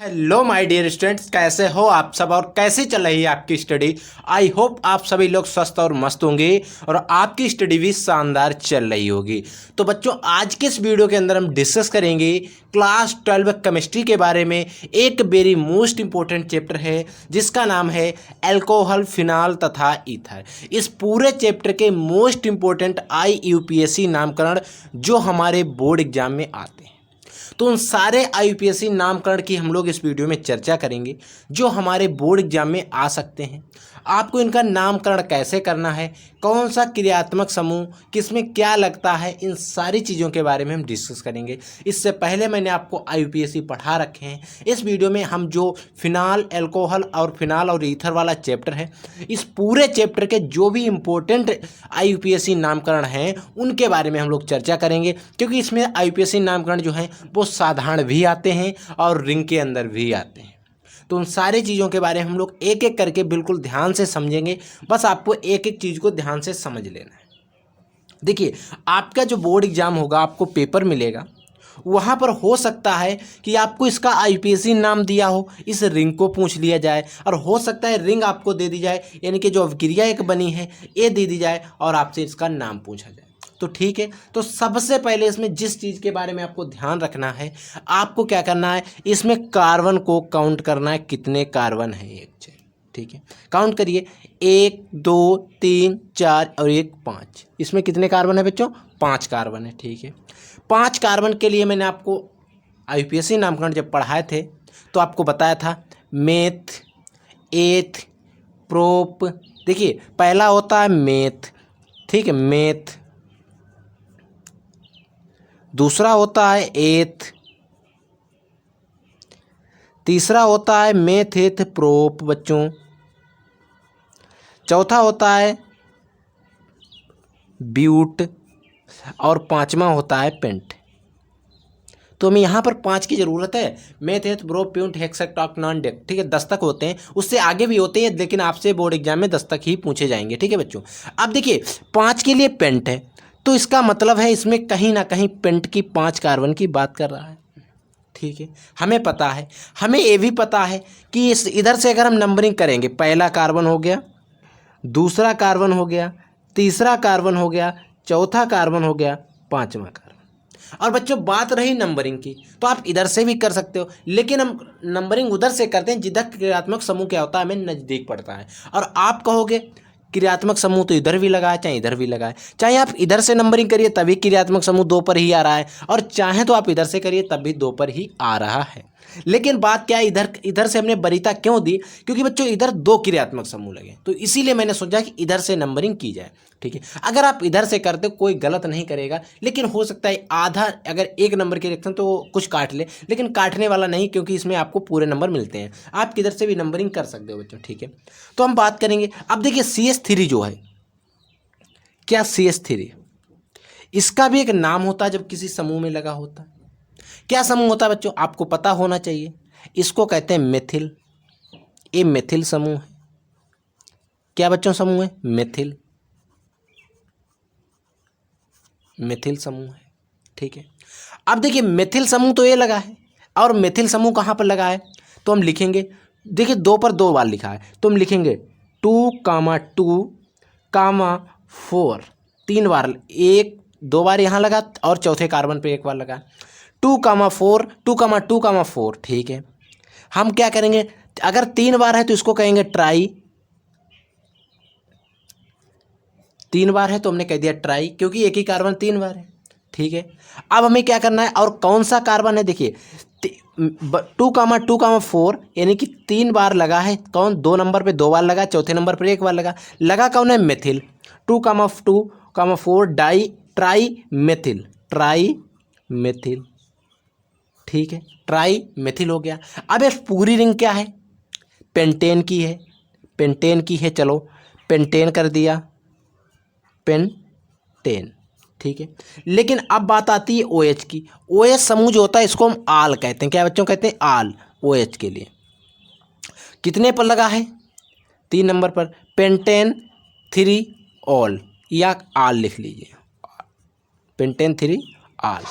Hello my dear students, कैसे हो आप सब और कैसे चल रही है आपकी स्टडी। आई होप आप सभी लोग स्वस्थ और मस्त होंगे और आपकी स्टडी भी शानदार चल रही होगी। तो बच्चों, आज के इस वीडियो के अंदर हम डिस्कस करेंगे क्लास 12 केमिस्ट्री के बारे में। एक वेरी मोस्ट इंपॉर्टेंट चैप्टर है जिसका नाम है अल्कोहल, फिनाल तथा ईथर। इस पूरे चैप्टर के मोस्ट इंपॉर्टेंट IUPAC नामकरण जो हमारे बोर्ड एग्जाम में आते हैं, तो उन सारे IUPAC नामकरण की हम लोग इस वीडियो में चर्चा करेंगे जो हमारे बोर्ड एग्जाम में आ सकते हैं। आपको इनका नामकरण कैसे करना है, कौन सा क्रियात्मक समूह किसमें क्या लगता है, इन सारी चीज़ों के बारे में हम डिस्कस करेंगे। इससे पहले मैंने आपको IUPAC पढ़ा रखे हैं। इस वीडियो में हम जो फिनाल, अल्कोहल और फिनाल और ईथर वाला चैप्टर है, इस पूरे चैप्टर के जो भी इम्पोर्टेंट IUPAC नामकरण हैं उनके बारे में हम लोग चर्चा करेंगे, क्योंकि इसमें IUPAC नामकरण जो हैं वो साधारण भी आते हैं और रिंग के अंदर भी आते हैं। तो उन सारी चीज़ों के बारे में हम लोग एक एक करके बिल्कुल ध्यान से समझेंगे। बस आपको एक एक चीज़ को ध्यान से समझ लेना है। देखिए, आपका जो बोर्ड एग्ज़ाम होगा, आपको पेपर मिलेगा, वहाँ पर हो सकता है कि आपको इसका IUPAC नाम दिया हो, इस रिंग को पूछ लिया जाए, और हो सकता है रिंग आपको दे दी जाए, यानी कि जो अवक्रिया एक बनी है ये दे दी जाए और आपसे इसका नाम पूछा जाए। तो ठीक है, तो सबसे पहले इसमें जिस चीज़ के बारे में आपको ध्यान रखना है, आपको क्या करना है, इसमें कार्बन को काउंट करना है, कितने कार्बन है एक से। ठीक है, काउंट करिए, 1 2 3 4 और 1 5। इसमें कितने कार्बन है बच्चों? 5 कार्बन है। ठीक है, 5 कार्बन के लिए मैंने आपको IUPAC नामकरण जब पढ़ाए थे तो आपको बताया था मेथ, एथ, प्रोप। देखिए, पहला होता है मेथ, ठीक है, मेथ। दूसरा होता है एथ, तीसरा होता है मेथ एथ प्रोप बच्चों। चौथा होता है ब्यूट और पांचवा होता है पेंट। तो हमें यहाँ पर 5 की ज़रूरत है, मेथ एथ प्रोप प्यूंट हेक्साटॉक्नान डेक। ठीक है, 10 तक होते हैं, उससे आगे भी होते हैं, लेकिन आपसे बोर्ड एग्जाम में 10 तक ही पूछे जाएंगे। ठीक है बच्चों, अब देखिए 5 के लिए पेंट है, तो इसका मतलब है इसमें कहीं ना कहीं पेंट की 5 कार्बन की बात कर रहा है। ठीक है, हमें पता है, हमें ये भी पता है कि इस इधर से अगर हम नंबरिंग करेंगे, पहला कार्बन हो गया, दूसरा कार्बन हो गया, तीसरा कार्बन हो गया, चौथा कार्बन हो गया, पांचवा कार्बन। और बच्चों, बात रही नंबरिंग की, तो आप इधर से भी कर सकते हो, लेकिन हम नंबरिंग उधर से करते हैं जिधर क्रियात्मक समूह क्या होता है हमें नज़दीक पड़ता है। और आप कहोगे क्रियात्मक समूह तो इधर भी लगा है, चाहे इधर भी लगा है, चाहे आप इधर से नंबरिंग करिए तभी क्रियात्मक समूह 2 पर ही आ रहा है, और चाहे तो आप इधर से करिए तब भी 2 पर ही आ रहा है। लेकिन बात क्या है, इधर इधर से हमने वरीयता क्यों दी? क्योंकि बच्चों इधर 2 क्रियात्मक समूह लगे, तो इसीलिए मैंने सोचा कि इधर से नंबरिंग की जाए। ठीक है, अगर आप इधर से करते कोई गलत नहीं करेगा, लेकिन हो सकता है आधा, अगर 1 नंबर की रिएक्शन तो कुछ काट ले, लेकिन काटने वाला नहीं, क्योंकि इसमें आपको पूरे नंबर मिलते हैं। आप किधर से भी नंबरिंग कर सकते हो बच्चों। ठीक है, तो हम बात करेंगे। अब देखिए CH3 जो है, क्या CH3, इसका भी एक नाम होता है जब किसी समूह में लगा होता है। क्या समूह होता है बच्चों? आपको पता होना चाहिए। इसको कहते हैं मेथिल। ये मेथिल समूह है। क्या बच्चों समूह है? मेथिल, मेथिल समूह है। ठीक है, अब देखिए मेथिल समूह तो ये लगा है, और मेथिल समूह कहाँ पर लगा है? तो हम लिखेंगे, देखिए 2 पर 2 बार लिखा है, तो हम लिखेंगे 2,2,4, 3 बार, 1 2 बार यहाँ लगा और चौथे कार्बन पे 1 बार लगा, 2,4 2,2,4। ठीक है, हम क्या करेंगे, अगर 3 बार है तो इसको कहेंगे ट्राई, 3 बार है तो हमने कह दिया ट्राई, क्योंकि एक ही कार्बन 3 बार है। ठीक है, अब हमें क्या करना है, और कौन सा कार्बन है? देखिए 2,2,4, यानी कि 3 बार लगा है, कौन? 2 नंबर पे 2 बार लगा, चौथे नंबर पर 1 बार लगा, लगा कौन है? Methyl. 2,2,4 di tri methyl, try methyl. ठीक है, ट्राई मेथिल हो गया। अब ये पूरी रिंग क्या है? पेंटेन की है, पेंटेन की है, चलो पेंटेन कर दिया, पेंटेन। ठीक है, लेकिन अब बात आती है OH की। OH समूह जो होता है इसको हम आल कहते हैं। क्या बच्चों कहते हैं? आल। OH के लिए कितने पर लगा है? 3 नंबर पर, पेंटेन 3 ऑल, या आल लिख लीजिए, पेंटेन 3 आल।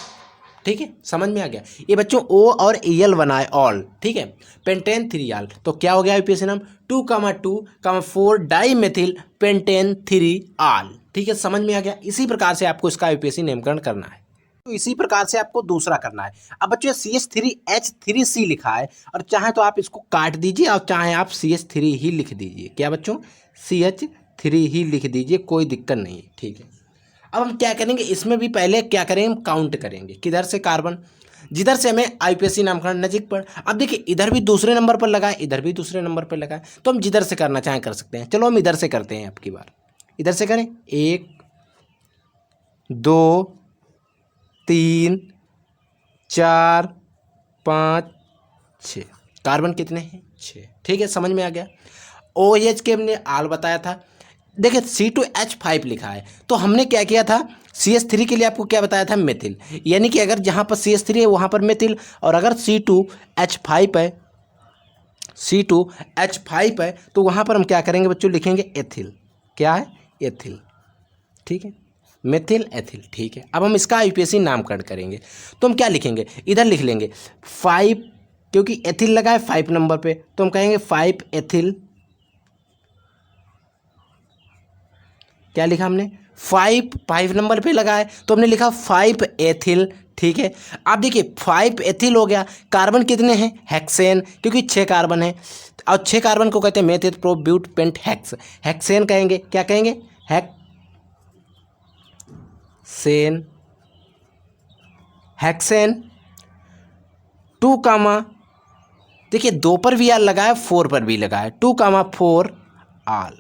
ठीक है, समझ में आ गया। ये बच्चों ओ और एल बनाए ऑल, ठीक है, पेंटेन 3 आल, तो क्या हो गया आईयूपीएसी नाम 2,2,4 डाई मेथिल पेंटेन 3 आल, ठीक है, समझ में आ गया। इसी प्रकार से आपको इसका आईयूपीएसी नामकरण करना है। तो इसी प्रकार से आपको दूसरा करना है। अब बच्चों CH3H3C लिखा है, और चाहे तो आप इसको काट दीजिए और चाहे आप CH3 ही लिख दीजिए। क्या बच्चों, CH3 ही लिख दीजिए, कोई दिक्कत नहीं है, ठीक है। अब हम क्या करेंगे, इसमें भी पहले क्या करेंगे, हम काउंट करेंगे किधर से कार्बन, जिधर से हमें आईयूपीएसी नामकरण नजीक पड़। अब देखिए इधर भी दूसरे नंबर पर लगा है, इधर भी दूसरे नंबर पर लगा है, तो हम जिधर से करना चाहें कर सकते हैं। चलो हम इधर से करते हैं, अब की बार इधर से करें। 1 2 3 4 5 6 कार्बन कितने हैं, 6, ठीक है, समझ में आ गया। OH के हमने आल बताया था। देखिए C2H5 लिखा है, तो हमने क्या किया था, CH3 के लिए आपको क्या बताया था, मेथिल, यानी कि अगर जहाँ पर CH3 है वहाँ पर मेथिल, और अगर C2H5 है, C2H5 है, तो वहाँ पर हम क्या करेंगे बच्चों, लिखेंगे एथिल। क्या है, एथिल, ठीक है, मेथिल एथिल, ठीक है। अब हम इसका आईयूपीएसी नामकरण करेंगे, तो हम क्या लिखेंगे, इधर लिख लेंगे 5, क्योंकि एथिल लगा है 5 नंबर पे, तो हम कहेंगे 5 एथिल। क्या लिखा हमने, 5 नंबर पे लगा है, तो हमने लिखा 5 एथिल, ठीक है। अब देखिए 5 एथिल हो गया, कार्बन कितने हैं, हेक्सेन, क्योंकि 6 कार्बन है, और 6 कार्बन को कहते हैं methyl pro but pent hex, hexane कहेंगे। क्या कहेंगे, हेक्सेन 2 कामा, देखिए 2 पर भी आल लगा है, 4 पर भी लगा है, 2,4 आल,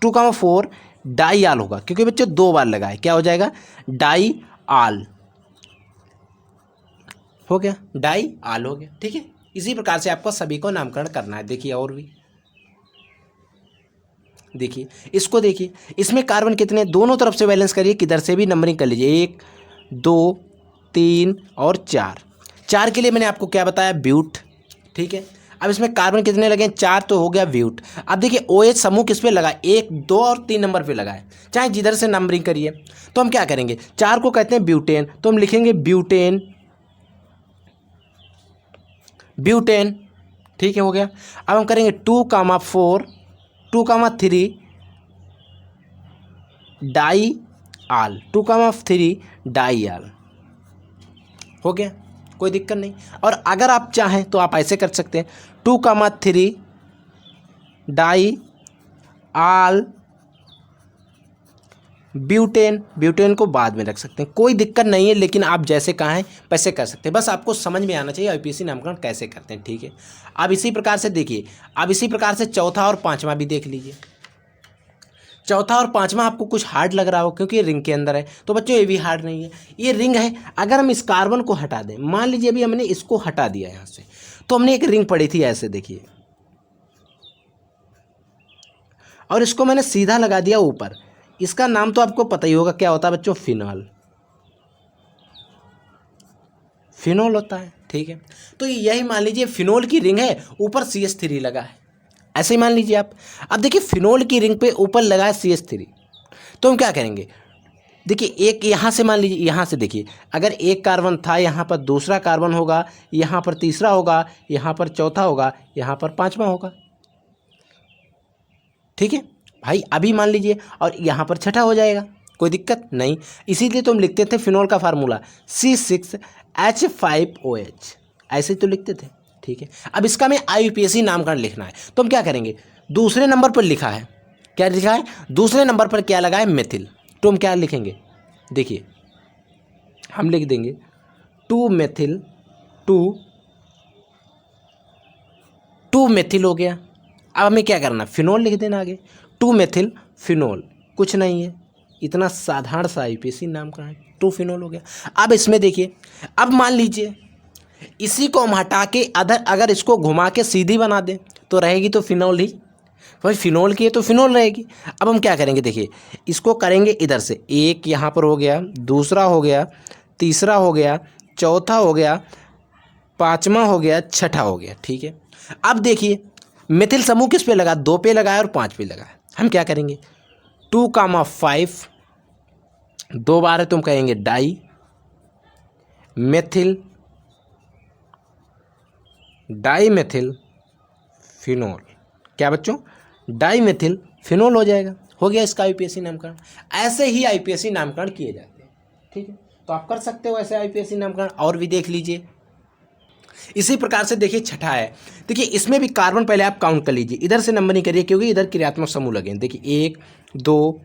2,4 डाई आल होगा, क्योंकि बच्चे 2 बार लगा है, क्या हो जाएगा, डाई आल हो गया, डाई आल हो गया, ठीक है। इसी प्रकार से आपको सभी को नामकरण करना है। देखिए और भी, देखिए इसको, देखिए इसमें कार्बन कितने, दोनों तरफ से बैलेंस करिए, किधर से भी नंबरिंग कर लीजिए, 1 2 3 और 4 के लिए मैंने आपको क्या बताया, ब्यूट, ठीक है। अब इसमें कार्बन कितने लगे, 4, तो हो गया ब्यूट। अब देखिए OH समूह किस पे लगा, 1 2 और 3 नंबर पे लगा है, चाहे जिधर से नंबरिंग करिए। तो हम क्या करेंगे, 4 को कहते हैं ब्यूटेन, तो हम लिखेंगे ब्यूटेन, ब्यूटेन, ठीक है, हो गया। अब हम करेंगे 2,4 2,3 डाई आल, 2,3 डाई आल, हो गया, कोई दिक्कत नहीं। और अगर आप चाहें तो आप ऐसे कर सकते हैं, 2,3 डाई आल ब्यूटेन, ब्यूटेन को बाद में रख सकते हैं, कोई दिक्कत नहीं है, लेकिन आप जैसे कहें वैसे कर सकते हैं, बस आपको समझ में आना चाहिए आईयूपीएसी नामकरण कैसे करते हैं, ठीक है। अब इसी प्रकार से देखिए, अब इसी प्रकार से चौथा और पांचवा भी देख लीजिए। चौथा और पांचवा आपको कुछ हार्ड लग रहा हो, क्योंकि ये रिंग के अंदर है, तो बच्चों ये भी हार्ड नहीं है, ये रिंग है। अगर हम इस कार्बन को हटा दें, मान लीजिए अभी हमने इसको हटा दिया यहाँ से, तो हमने एक रिंग पड़ी थी ऐसे, देखिए, और इसको मैंने सीधा लगा दिया ऊपर। इसका नाम तो आपको पता ही होगा क्या होता है बच्चों, फिनॉल, फिनोल होता है, ठीक है। तो यही मान लीजिए फिनोल की रिंग है, ऊपर CH3 लगा है, ऐसे ही मान लीजिए आप। अब देखिए फिनोल की रिंग पे ऊपर लगा है CH3, तो हम क्या करेंगे, देखिए एक यहाँ से मान लीजिए, यहाँ से देखिए, अगर एक कार्बन था, यहाँ पर दूसरा कार्बन होगा, यहाँ पर तीसरा होगा, यहाँ पर चौथा होगा, यहाँ पर पांचवा होगा, ठीक है भाई। अभी मान लीजिए, और यहाँ पर छठा हो जाएगा, कोई दिक्कत नहीं। इसीलिए तो हम लिखते थे फिनोल का फार्मूला C6H5OH, ऐसे तो लिखते थे, ठीक है। अब इसका हमें आईयूपीएसी नामकरण लिखना है, तो हम क्या करेंगे, दूसरे नंबर पर लिखा है, क्या लिखा है, दूसरे नंबर पर क्या लगा है, मेथिल, तो हम क्या लिखेंगे, देखिए हम लिख देंगे 2 मेथिल, 2 मेथिल हो गया। अब हमें क्या करना, फिनोल लिख देना आगे, 2 मेथिल फिनोल, कुछ नहीं है, इतना साधारण सा आईयूपीएसी नामकरण, 2 फिनोल हो गया। अब इसमें देखिए, अब मान लीजिए इसी को हम हटा के अगर इसको घुमा के सीधी बना दें, तो रहेगी तो फिनोल ही, भाई फिनोल की है तो फिनोल रहेगी। अब हम क्या करेंगे, देखिए इसको करेंगे इधर से, एक यहाँ पर हो गया, दूसरा हो गया, तीसरा हो गया, चौथा हो गया, पांचवा हो गया, छठा हो गया, ठीक है। अब देखिए मेथिल समूह किस पे लगा, 2 पे लगा है और 5 पे लगा है। हम क्या करेंगे, 2,5 2 बार है, तुम कहेंगे डाई मेथिल डाईमेथिल फिनोल। क्या बच्चों? डाईमेथिल फिनोल हो जाएगा। हो गया इसका आईपीएसी नामकरण। ऐसे ही आईपीएसी नामकरण किए जाते हैं। ठीक है, तो आप कर सकते हो ऐसे आईपीएसी नामकरण। और भी देख लीजिए इसी प्रकार से। देखिए छठा है, देखिए इसमें भी कार्बन पहले आप काउंट कर लीजिए, इधर से नंबर नहीं करिए क्योंकि इधर क्रियात्मक समूह लगे हैं। देखिए 1 2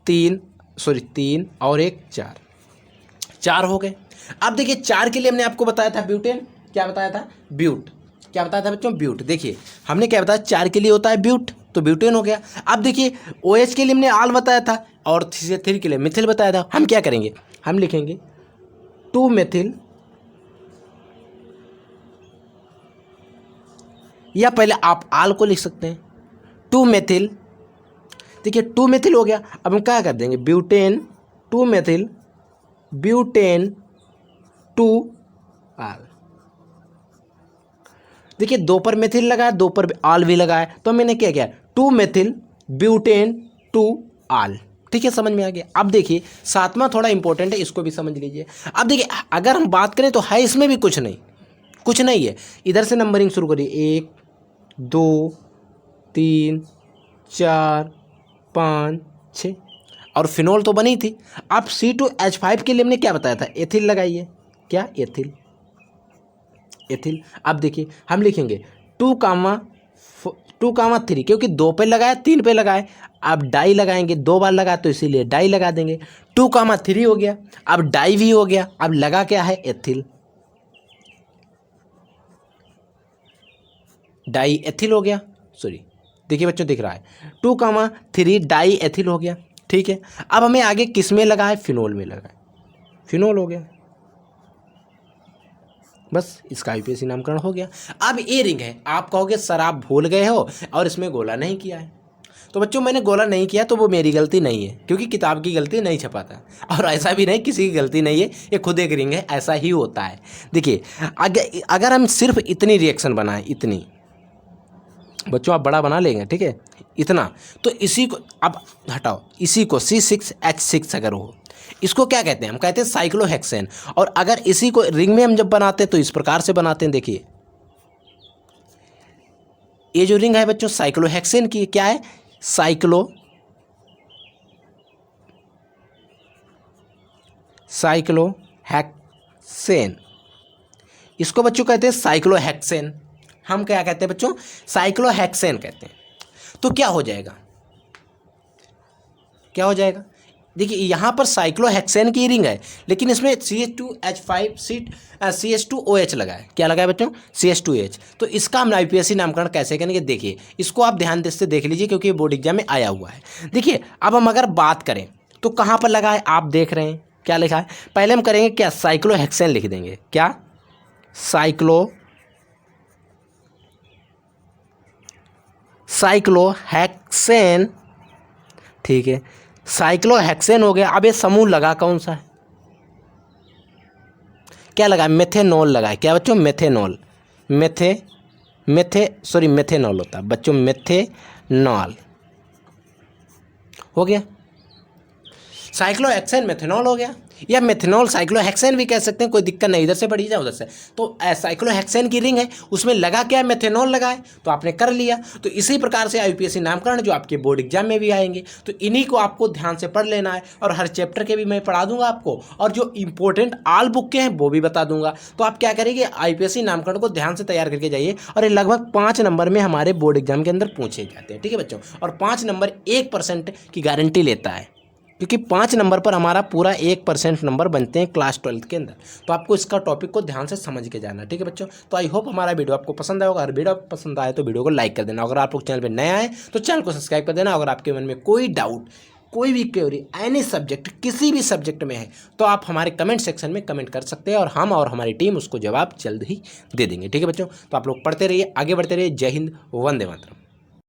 3 और 1 4, 4 हो गए। अब देखिए 4 के लिए हमने आपको बताया था ब्यूटेन। क्या बताया था? ब्यूट। क्या बताया था बच्चों? ब्यूट। देखिए हमने क्या बताया, 4 के लिए होता है ब्यूट, तो ब्यूटेन हो गया। अब देखिए OH के लिए हमने आल बताया था और 3 के लिए मिथिल बताया था। हम क्या करेंगे, हम लिखेंगे 2 मेथिल, या पहले आप आल को लिख सकते हैं 2 मेथिल। देखिए 2 मेथिल हो गया। अब हम क्या कर देंगे, ब्यूटेन 2 मेथिल ब्यूटेन 2 आल। देखिए 2 पर मेथिल लगाया, 2 पर आल भी लगाया, तो मैंने क्या किया, 2 मेथिल ब्यूटेन 2 आल। ठीक है, समझ में आ गया। अब देखिए 7वां थोड़ा इंपॉर्टेंट है, इसको भी समझ लीजिए। अब देखिए अगर हम बात करें तो है इसमें भी कुछ नहीं है। इधर से नंबरिंग शुरू करिए, 1 2 3 4 5 6, और फिनोल तो बनी थी। अब C2H5 के लिए हमने क्या बताया था, एथिल लगाइए। क्या? एथिल। अब देखिए हम लिखेंगे 2,3, क्योंकि 2 पे लगाया 3 पे लगाए। अब डाई लगाएंगे, 2 बार लगा तो इसीलिए डाई लगा देंगे। 2,3 हो गया। अब डाई भी हो गया। अब लगा क्या है, एथिल। डाई एथिल हो गया। सॉरी, देखिए बच्चों दिख रहा है 2,3 डाई एथिल हो गया। ठीक है, अब हमें आगे किस में लगा है, फिनोल में लगा है, फिनोल हो गया। बस इसका आईपीएसी नामकरण हो गया। अब ये रिंग है, आप कहोगे सर आप भूल गए हो और इसमें गोला नहीं किया है। तो बच्चों मैंने गोला नहीं किया तो वो मेरी गलती नहीं है, क्योंकि किताब की गलती नहीं छपाता, और ऐसा भी नहीं किसी की गलती नहीं है, ये खुद एक रिंग है, ऐसा ही होता है। देखिए अगर हम सिर्फ इतनी रिएक्शन बनाएं, इतनी, बच्चों आप बड़ा बना लेंगे, ठीक है, इतना, तो इसी को अब हटाओ, इसी को C6H6 अगर हो, इसको क्या कहते हैं, हम कहते हैं साइक्लोहेक्सेन। और अगर इसी को रिंग में हम जब बनाते हैं तो इस प्रकार से बनाते हैं। देखिए ये जो रिंग है बच्चों साइक्लोहेक्सेन की, क्या है, साइक्लोहेक्सेन, इसको बच्चों कहते हैं साइक्लोहेक्सेन। हम क्या कहते हैं बच्चों, साइक्लोहेक्सेन कहते हैं। तो क्या हो जाएगा, देखिए यहाँ पर साइक्लोहेक्सेन की रिंग है, लेकिन इसमें CH2H5 CH2OH लगा है। क्या लगा है बच्चों, CH2H। तो इसका हम आईपीएसी नामकरण कैसे करेंगे, देखिए इसको आप ध्यान से देख लीजिए क्योंकि ये बोर्ड एग्जाम में आया हुआ है। देखिए अब हम अगर बात करें तो कहाँ पर लगा है, आप देख रहे हैं क्या लिखा है। पहले हम करेंगे क्या, साइक्लोहेक्सेन लिख देंगे। क्या, साइक्लोहेक्सेन। ठीक है, साइक्लोहेक्सेन हो गया। अब ये समूह लगा कौन सा है, क्या लगा, मेथेनॉल लगा है। क्या बच्चों, मेथेनॉल। मेथेनॉल होता है बच्चों, मेथेनॉल हो गया। साइक्लोहेक्सेन मेथेनॉल हो गया, या मेथेनॉल साइक्लोहेक्सेन भी कह सकते हैं, कोई दिक्कत नहीं, इधर से पढ़ी जाए उधर से। तो साइक्लोहेक्सेन की रिंग है, उसमें लगा क्या, मेथेनॉल लगा है, तो आपने कर लिया। तो इसी प्रकार से आईपीएसी नामकरण जो आपके बोर्ड एग्जाम में भी आएंगे, तो इन्हीं को आपको ध्यान से पढ़ लेना है। और हर चैप्टर के भी मैं पढ़ा दूंगा आपको, और जो इंपॉर्टेंट आल बुक के हैं वो भी बता दूंगा। तो आप क्या करेंगे, आईपीएसी नामकरण को ध्यान से तैयार करके जाइए, और ये लगभग 5 नंबर में हमारे बोर्ड एग्जाम के अंदर पूछे जाते हैं। ठीक है बच्चों, और 5 नंबर 1% की गारंटी लेता है, क्योंकि 5 नंबर पर हमारा पूरा 1% नंबर बनते हैं क्लास 12 के अंदर। तो आपको इसका टॉपिक को ध्यान से समझ के जाना। ठीक है बच्चों, तो आई होप हमारा वीडियो आपको पसंद आया होगा। अगर वीडियो पसंद आए तो वीडियो को लाइक कर देना। अगर आप लोग चैनल पर नए आए तो चैनल को सब्सक्राइब कर देना। अगर आपके मन में कोई डाउट, कोई भी क्वेरी एनी सब्जेक्ट, किसी भी सब्जेक्ट में है, तो आप हमारे कमेंट सेक्शन में कमेंट कर सकते हैं, और हम और हमारी टीम उसको जवाब जल्द ही दे देंगे। ठीक है बच्चों, तो आप लोग पढ़ते रहिए, आगे बढ़ते रहिए। जय हिंद, वंदे मातरम।